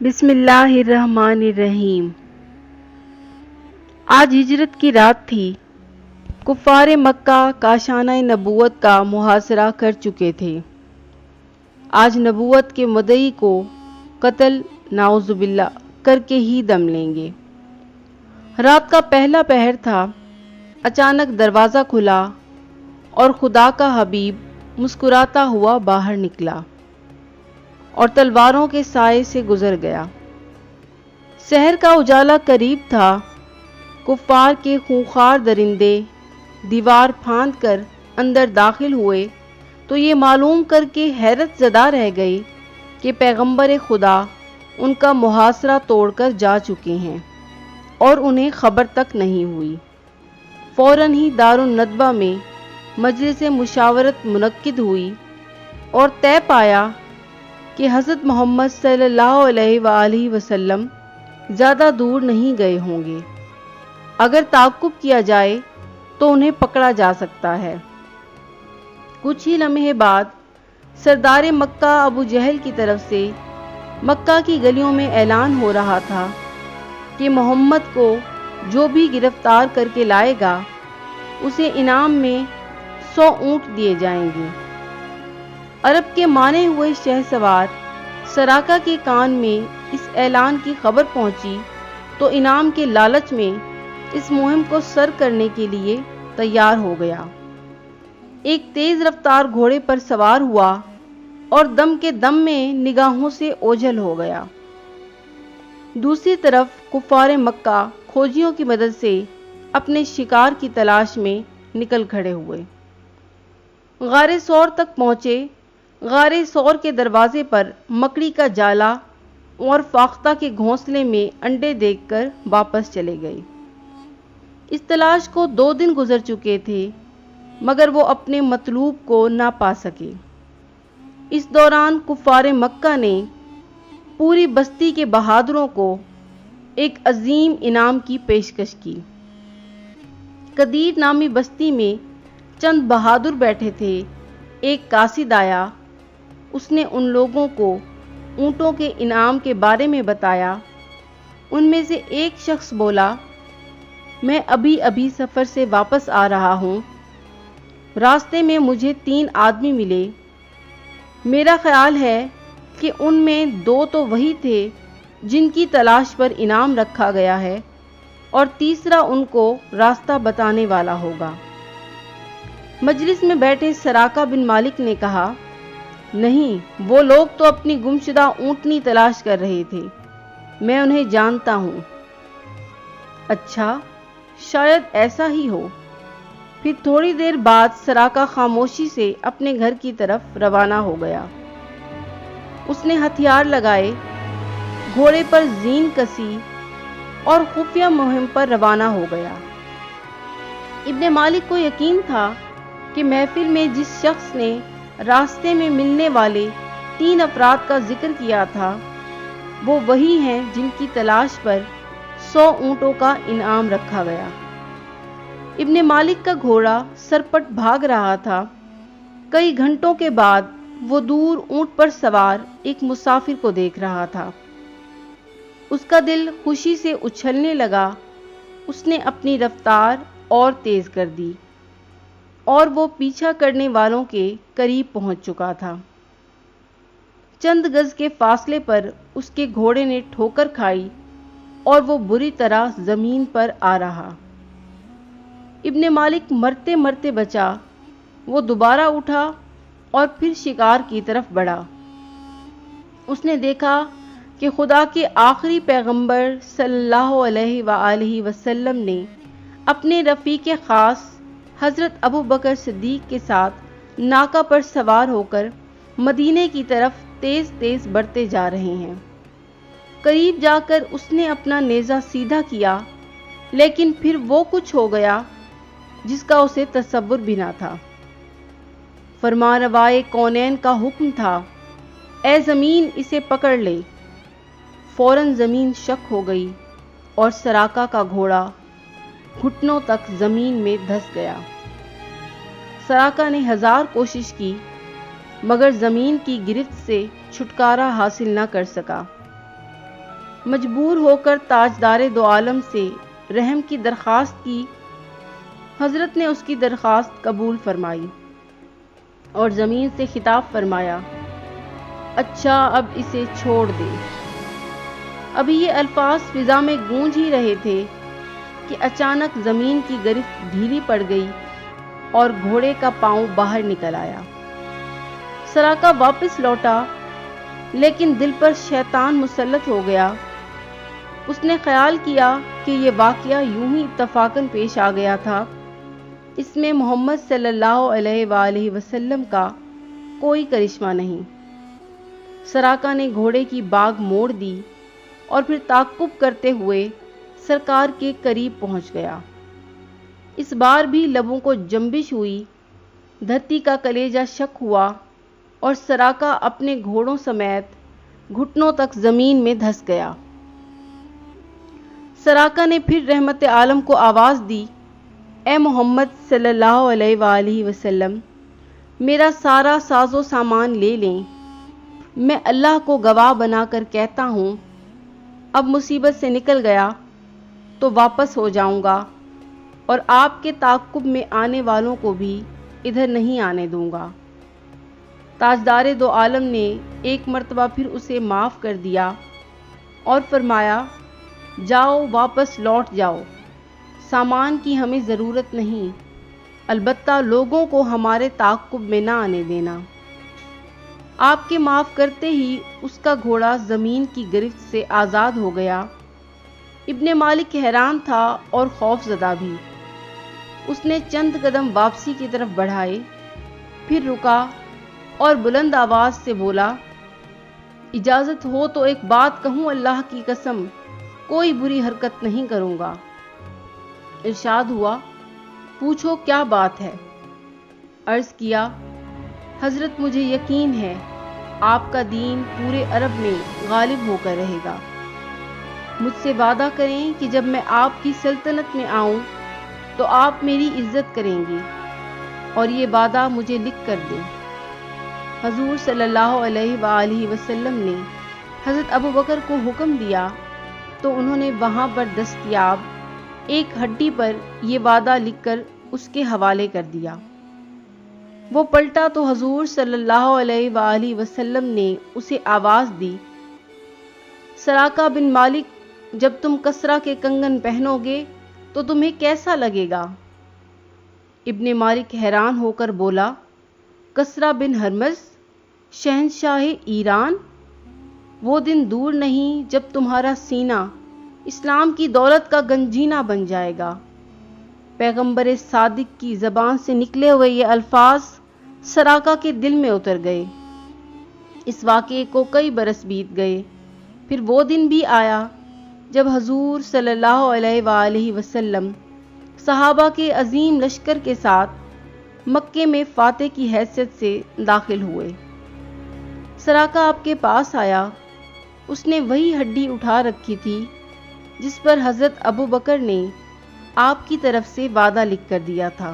بسم اللہ الرحمن الرحیم۔ آج ہجرت کی رات تھی۔ کفار مکہ کاشانہ نبوت کا محاصرہ کر چکے تھے۔ آج نبوت کے مدعی کو قتل نعوذ باللہ کر کے ہی دم لیں گے۔ رات کا پہلا پہر تھا۔ اچانک دروازہ کھلا اور خدا کا حبیب مسکراتا ہوا باہر نکلا اور تلواروں کے سائے سے گزر گیا۔ شہر کا اجالا قریب تھا۔ کفار کے خونخوار درندے دیوار پھاند کر اندر داخل ہوئے تو یہ معلوم کر کے حیرت زدہ رہ گئے کہ پیغمبر خدا ان کا محاصرہ توڑ کر جا چکے ہیں اور انہیں خبر تک نہیں ہوئی۔ فوراً ہی دارالندوہ میں مجلس مشاورت منعقد ہوئی اور طے پایا کہ حضرت محمد صلی اللہ علیہ وآلہ وسلم زیادہ دور نہیں گئے ہوں گے۔ اگر تعاقب کیا جائے تو انہیں پکڑا جا سکتا ہے۔ کچھ ہی لمحے بعد سردار مکہ ابو جہل کی طرف سے مکہ کی گلیوں میں اعلان ہو رہا تھا کہ محمد کو جو بھی گرفتار کر کے لائے گا اسے انعام میں 100 اونٹ دیے جائیں گے۔ عرب کے مانے ہوئے شہسوار سراقہ کے کان میں اس اعلان کی خبر پہنچی تو انعام کے لالچ میں اس مہم کو سر کرنے کے لیے تیار ہو گیا۔ ایک تیز رفتار گھوڑے پر سوار ہوا اور دم کے دم میں نگاہوں سے اوجھل ہو گیا۔ دوسری طرف کفار مکہ کھوجیوں کی مدد سے اپنے شکار کی تلاش میں نکل کھڑے ہوئے۔ غار ثور تک پہنچے۔ غار ثور کے دروازے پر مکڑی کا جالا اور فاختہ کے گھونسلے میں انڈے دیکھ کر واپس چلے گئے۔ اس تلاش کو 2 دن گزر چکے تھے مگر وہ اپنے مطلوب کو نہ پا سکے۔ اس دوران کفار مکہ نے پوری بستی کے بہادروں کو ایک عظیم انعام کی پیشکش کی۔ قدیر نامی بستی میں چند بہادر بیٹھے تھے۔ ایک قاصد آیا۔ اس نے ان لوگوں کو اونٹوں کے انعام کے بارے میں بتایا۔ ان میں سے ایک شخص بولا، میں ابھی سفر سے واپس آ رہا ہوں۔ راستے میں مجھے 3 آدمی ملے۔ میرا خیال ہے کہ ان میں 2 تو وہی تھے جن کی تلاش پر انعام رکھا گیا ہے اور تیسرا ان کو راستہ بتانے والا ہوگا۔ مجلس میں بیٹھے سراقہ بن مالک نے کہا، نہیں، وہ لوگ تو اپنی گمشدہ اونٹنی تلاش کر رہے تھے، میں انہیں جانتا ہوں۔ اچھا، شاید ایسا ہی ہو۔ پھر تھوڑی دیر بعد سراقہ خاموشی سے اپنے گھر کی طرف روانہ ہو گیا۔ اس نے ہتھیار لگائے، گھوڑے پر زین کسی اور خفیہ مہم پر روانہ ہو گیا۔ ابن مالک کو یقین تھا کہ محفل میں جس شخص نے راستے میں ملنے والے 3 افراد کا ذکر کیا تھا وہ وہی ہیں جن کی تلاش پر 100 اونٹوں کا انعام رکھا گیا۔ ابن مالک کا گھوڑا سرپٹ بھاگ رہا تھا۔ کئی گھنٹوں کے بعد وہ دور اونٹ پر سوار ایک مسافر کو دیکھ رہا تھا۔ اس کا دل خوشی سے اچھلنے لگا۔ اس نے اپنی رفتار اور تیز کر دی اور وہ پیچھا کرنے والوں کے قریب پہنچ چکا تھا۔ چند گز کے فاصلے پر اس کے گھوڑے نے ٹھوکر کھائی اور وہ بری طرح زمین پر آ رہا۔ ابن مالک مرتے مرتے بچا۔ وہ دوبارہ اٹھا اور پھر شکار کی طرف بڑھا۔ اس نے دیکھا کہ خدا کے آخری پیغمبر صلی اللہ علیہ وآلہ وسلم نے اپنے رفیق خاص حضرت ابو بکر صدیق کے ساتھ ناکہ پر سوار ہو کر مدینے کی طرف تیز تیز بڑھتے جا رہے ہیں۔ قریب جا کر اس نے اپنا نیزہ سیدھا کیا لیکن پھر وہ کچھ ہو گیا جس کا اسے تصور بھی نہ تھا۔ فرمانروائے کونین کا حکم تھا، اے زمین اسے پکڑ لے۔ فوراً زمین شک ہو گئی اور سراقہ کا گھوڑا گھٹنوں تک زمین میں دھس گیا۔ سراقہ نے 1000 کوشش کی مگر زمین کی گرفت سے چھٹکارا حاصل نہ کر سکا۔ مجبور ہو کر تاجدار دو عالم سے رحم کی درخواست کی۔ حضرت نے اس کی درخواست قبول فرمائی اور زمین سے خطاب فرمایا، اچھا اب اسے چھوڑ دے۔ ابھی یہ الفاظ فضا میں گونج ہی رہے تھے کہ اچانک زمین کی گرفت ڈھیلی پڑ گئی اور گھوڑے کا پاؤں باہر نکل آیا۔ سراقہ واپس لوٹا، لیکن دل پر شیطان مسلط ہو گیا۔ اس نے خیال کیا کہ یہ واقعہ یوں ہی اتفاقاً پیش آ گیا تھا، اس میں محمد صلی اللہ علیہ وآلہ وسلم کا کوئی کرشمہ نہیں۔ سراقہ نے گھوڑے کی باگ موڑ دی اور پھر تعقب کرتے ہوئے سرکار کے قریب پہنچ گیا۔ اس بار بھی لبوں کو جنبش ہوئی، دھرتی کا کلیجہ شک ہوا اور سراقہ اپنے گھوڑوں سمیت گھٹنوں تک زمین میں دھس گیا۔ سراقہ نے پھر رحمت عالم کو آواز دی، اے محمد صلی اللہ علیہ وآلہ وسلم، میرا سارا ساز و سامان لے لیں۔ میں اللہ کو گواہ بنا کر کہتا ہوں، اب مصیبت سے نکل گیا تو واپس ہو جاؤں گا اور آپ کے تعاقب میں آنے والوں کو بھی ادھر نہیں آنے دوں گا۔ تاجدار دو عالم نے ایک مرتبہ پھر اسے معاف کر دیا اور فرمایا، جاؤ واپس لوٹ جاؤ، سامان کی ہمیں ضرورت نہیں، البتہ لوگوں کو ہمارے تعاقب میں نہ آنے دینا۔ آپ کے معاف کرتے ہی اس کا گھوڑا زمین کی گرفت سے آزاد ہو گیا۔ ابن مالک حیران تھا اور خوف زدہ بھی۔ اس نے چند قدم واپسی کی طرف بڑھائے، پھر رکا اور بلند آواز سے بولا، اجازت ہو تو ایک بات کہوں، اللہ کی قسم کوئی بری حرکت نہیں کروں گا۔ ارشاد ہوا، پوچھو کیا بات ہے؟ عرض کیا، حضرت مجھے یقین ہے آپ کا دین پورے عرب میں غالب ہو کر رہے گا۔ مجھ سے وعدہ کریں کہ جب میں آپ کی سلطنت میں آؤں تو آپ میری عزت کریں گے، اور یہ وعدہ مجھے لکھ کر دیں۔ حضور صلی اللہ علیہ وآلہ وسلم نے حضرت ابوبکر کو حکم دیا تو انہوں نے وہاں پر دستیاب ایک ہڈی پر یہ وعدہ لکھ کر اس کے حوالے کر دیا۔ وہ پلٹا تو حضور صلی اللہ علیہ وآلہ وسلم نے اسے آواز دی، سراقہ بن مالک، جب تم کسریٰ کے کنگن پہنو گے تو تمہیں کیسا لگے گا؟ ابن مالک حیران ہو کر بولا، کسریٰ بن ہرمز، شہنشاہ ایران؟ وہ دن دور نہیں جب تمہارا سینہ اسلام کی دولت کا گنجینہ بن جائے گا۔ پیغمبر صادق کی زبان سے نکلے ہوئے یہ الفاظ سراقہ کے دل میں اتر گئے۔ اس واقعے کو کئی برس بیت گئے، پھر وہ دن بھی آیا جب حضور صلی اللہ علیہ وآلہ وسلم صحابہ کے عظیم لشکر کے ساتھ مکے میں فاتح کی حیثیت سے داخل ہوئے۔ سراقہ آپ کے پاس آیا، اس نے وہی ہڈی اٹھا رکھی تھی جس پر حضرت ابوبکر نے آپ کی طرف سے وعدہ لکھ کر دیا تھا۔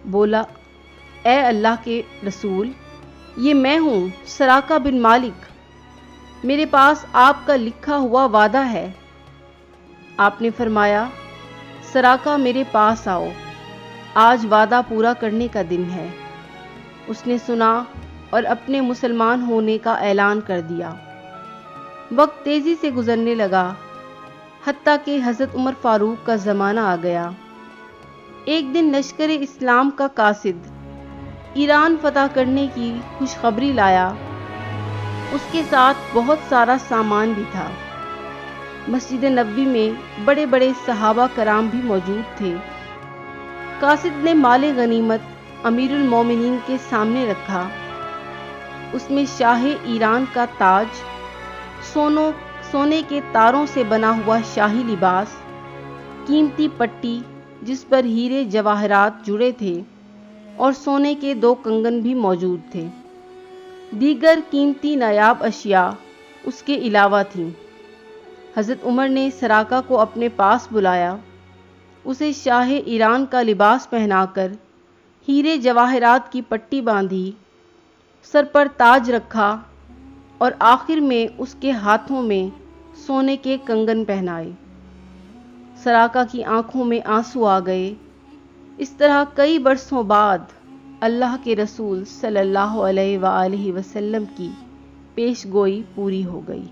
بولا، اے اللہ کے رسول، یہ میں ہوں سراقہ بن مالک، میرے پاس آپ کا لکھا ہوا وعدہ ہے۔ آپ نے فرمایا، سراقہ میرے پاس آؤ، آج وعدہ پورا کرنے کا دن ہے۔ اس نے سنا اور اپنے مسلمان ہونے کا اعلان کر دیا۔ وقت تیزی سے گزرنے لگا، حتیٰ کہ حضرت عمر فاروق کا زمانہ آ گیا۔ ایک دن لشکر اسلام کا قاصد ایران فتح کرنے کی خوشخبری لایا، اس کے ساتھ بہت سارا سامان بھی تھا۔ مسجد نبوی میں بڑے بڑے صحابہ کرام بھی موجود تھے۔ قاصد نے مال غنیمت امیر المومنین کے سامنے رکھا۔ اس میں شاہ ایران کا تاج، سونے کے تاروں سے بنا ہوا شاہی لباس، قیمتی پٹی جس پر ہیرے جواہرات جڑے تھے، اور سونے کے 2 کنگن بھی موجود تھے۔ دیگر قیمتی نایاب اشیاء اس کے علاوہ تھیں۔ حضرت عمر نے سراقہ کو اپنے پاس بلایا، اسے شاہ ایران کا لباس پہنا کر ہیرے جواہرات کی پٹی باندھی، سر پر تاج رکھا اور آخر میں اس کے ہاتھوں میں سونے کے کنگن پہنائے۔ سراقہ کی آنکھوں میں آنسو آ گئے۔ اس طرح کئی برسوں بعد اللہ کے رسول صلی اللہ علیہ وآلہ وسلم کی پیش گوئی پوری ہو گئی۔